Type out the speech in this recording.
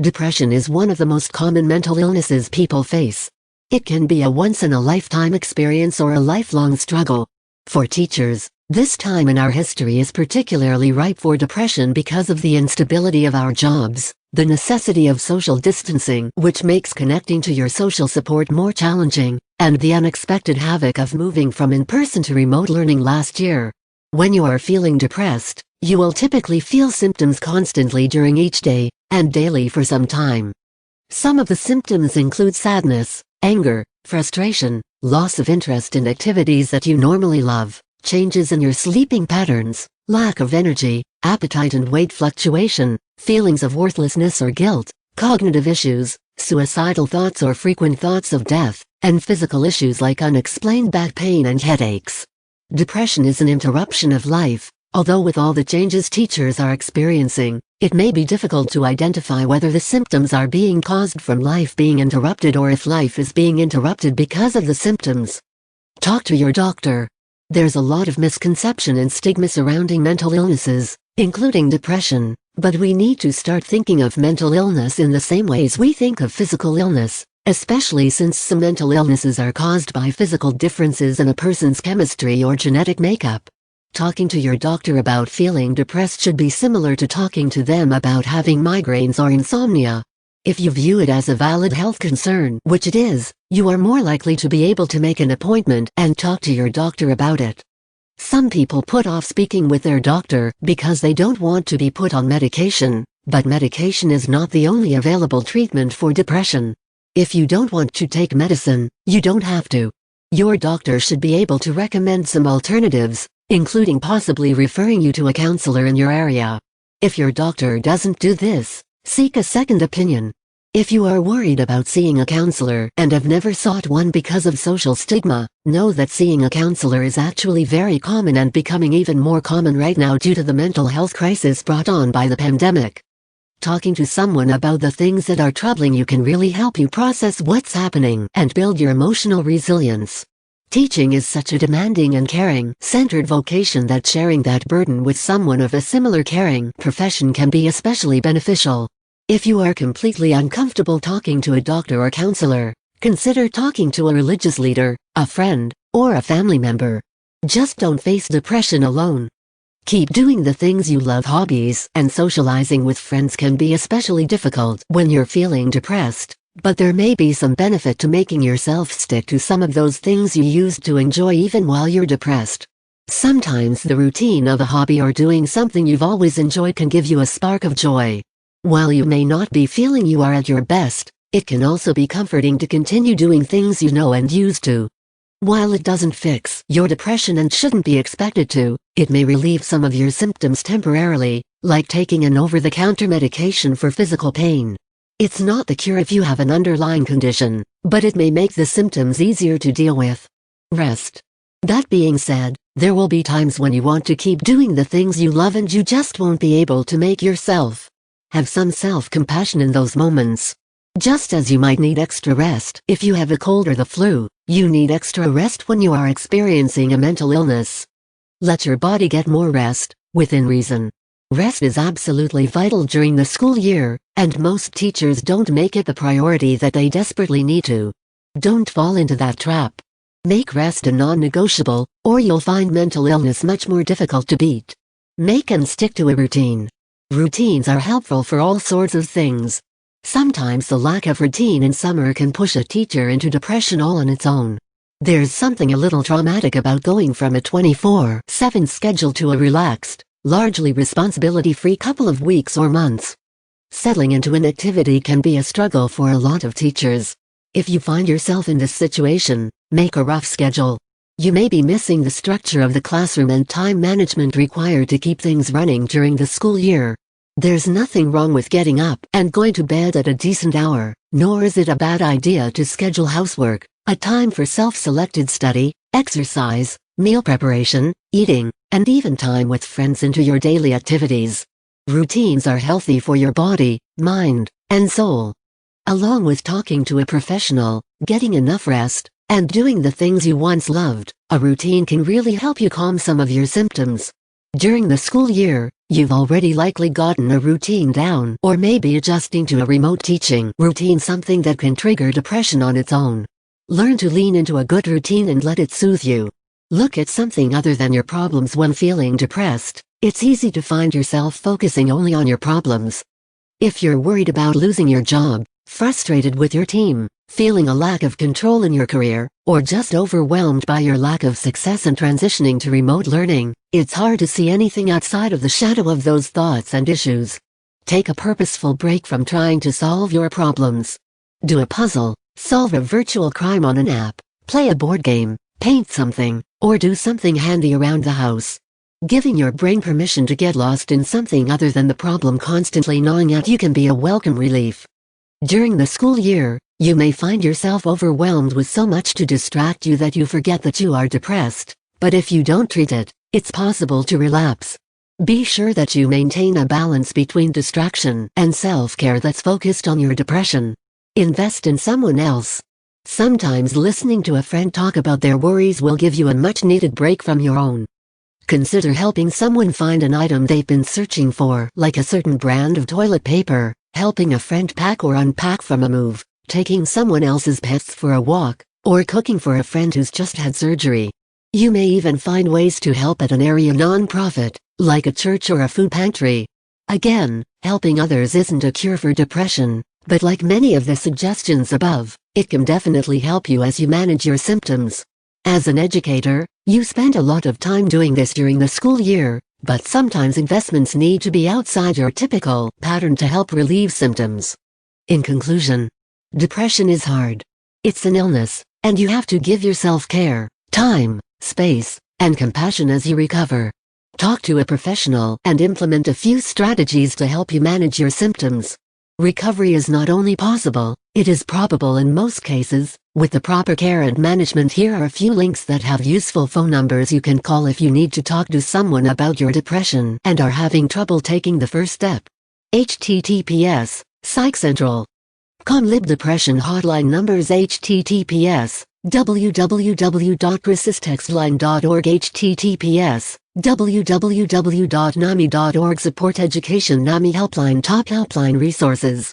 Depression is one of the most common mental illnesses people face. It can be a once-in-a-lifetime experience or a lifelong struggle. For teachers, this time in our history is particularly ripe for depression because of the instability of our jobs, the necessity of social distancing, which makes connecting to your social support more challenging, and the unexpected havoc of moving from in-person to remote learning last year. When you are feeling depressed, you will typically feel symptoms constantly during each day, and daily for some time. Some of the symptoms include sadness, anger, frustration, loss of interest in activities that you normally love, changes in your sleeping patterns, lack of energy, appetite and weight fluctuation, feelings of worthlessness or guilt, cognitive issues, suicidal thoughts or frequent thoughts of death, and physical issues like unexplained back pain and headaches. Depression is an interruption of life. Although with all the changes teachers are experiencing, it may be difficult to identify whether the symptoms are being caused from life being interrupted or if life is being interrupted because of the symptoms. Talk to your doctor. There's a lot of misconception and stigma surrounding mental illnesses, including depression, but we need to start thinking of mental illness in the same ways we think of physical illness, especially since some mental illnesses are caused by physical differences in a person's chemistry or genetic makeup. Talking to your doctor about feeling depressed should be similar to talking to them about having migraines or insomnia. If you view it as a valid health concern, which it is, you are more likely to be able to make an appointment and talk to your doctor about it. Some people put off speaking with their doctor because they don't want to be put on medication, but medication is not the only available treatment for depression. If you don't want to take medicine, you don't have to. Your doctor should be able to recommend some alternatives, including possibly referring you to a counselor in your area. If your doctor doesn't do this, seek a second opinion. If you are worried about seeing a counselor and have never sought one because of social stigma, know that seeing a counselor is actually very common and becoming even more common right now due to the mental health crisis brought on by the pandemic. Talking to someone about the things that are troubling you can really help you process what's happening and build your emotional resilience. Teaching is such a demanding and caring-centered vocation that sharing that burden with someone of a similar caring profession can be especially beneficial. If you are completely uncomfortable talking to a doctor or counselor, consider talking to a religious leader, a friend, or a family member. Just don't face depression alone. Keep doing the things you love. Hobbies and socializing with friends can be especially difficult when you're feeling depressed. But there may be some benefit to making yourself stick to some of those things you used to enjoy even while you're depressed. Sometimes the routine of a hobby or doing something you've always enjoyed can give you a spark of joy. While you may not be feeling you are at your best, it can also be comforting to continue doing things you know and used to. While it doesn't fix your depression and shouldn't be expected to, it may relieve some of your symptoms temporarily, like taking an over-the-counter medication for physical pain. It's not the cure if you have an underlying condition, but it may make the symptoms easier to deal with. Rest. That being said, there will be times when you want to keep doing the things you love and you just won't be able to make yourself. Have some self-compassion in those moments. Just as you might need extra rest if you have a cold or the flu, you need extra rest when you are experiencing a mental illness. Let your body get more rest, within reason. Rest is absolutely vital during the school year, and most teachers don't make it the priority that they desperately need to. Don't fall into that trap. Make rest a non-negotiable, or you'll find mental illness much more difficult to beat. Make and stick to a routine. Routines are helpful for all sorts of things. Sometimes the lack of routine in summer can push a teacher into depression all on its own. There's something a little traumatic about going from a 24/7 schedule to a relaxed, largely responsibility-free couple of weeks or months. Settling into an activity can be a struggle for a lot of teachers. If you find yourself in this situation, make a rough schedule. You may be missing the structure of the classroom and time management required to keep things running during the school year. There's nothing wrong with getting up and going to bed at a decent hour, nor is it a bad idea to schedule housework, a time for self-selected study, exercise, meal preparation, eating, and even time with friends into your daily activities. Routines are healthy for your body, mind, and soul. Along with talking to a professional, getting enough rest, and doing the things you once loved, a routine can really help you calm some of your symptoms. During the school year, you've already likely gotten a routine down, or maybe adjusting to a remote teaching routine, something that can trigger depression on its own. Learn to lean into a good routine and let it soothe you. Look at something other than your problems when feeling depressed. It's easy to find yourself focusing only on your problems. If you're worried about losing your job, frustrated with your team, feeling a lack of control in your career, or just overwhelmed by your lack of success in transitioning to remote learning, it's hard to see anything outside of the shadow of those thoughts and issues. Take a purposeful break from trying to solve your problems. Do a puzzle, solve a virtual crime on an app, play a board game, paint something, or do something handy around the house. Giving your brain permission to get lost in something other than the problem constantly gnawing at you can be a welcome relief. During the school year, you may find yourself overwhelmed with so much to distract you that you forget that you are depressed, but if you don't treat it, it's possible to relapse. Be sure that you maintain a balance between distraction and self-care that's focused on your depression. Invest in someone else. Sometimes listening to a friend talk about their worries will give you a much-needed break from your own. Consider helping someone find an item they've been searching for, like a certain brand of toilet paper, helping a friend pack or unpack from a move, taking someone else's pets for a walk, or cooking for a friend who's just had surgery. You may even find ways to help at an area nonprofit, like a church or a food pantry. Again, helping others isn't a cure for depression, but like many of the suggestions above, it can definitely help you as you manage your symptoms. As an educator, you spend a lot of time doing this during the school year, but sometimes investments need to be outside your typical pattern to help relieve symptoms. In conclusion, depression is hard. It's an illness, and you have to give yourself care, time, space, and compassion as you recover. Talk to a professional and implement a few strategies to help you manage your symptoms. Recovery is not only possible, it is probable in most cases. With the proper care and management, here are a few links that have useful phone numbers you can call if you need to talk to someone about your depression and are having trouble taking the first step. https psychcentral.com Depression hotline numbers https www.crisistextline.org https www.nami.org Support Education NAMI Helpline Top Helpline Resources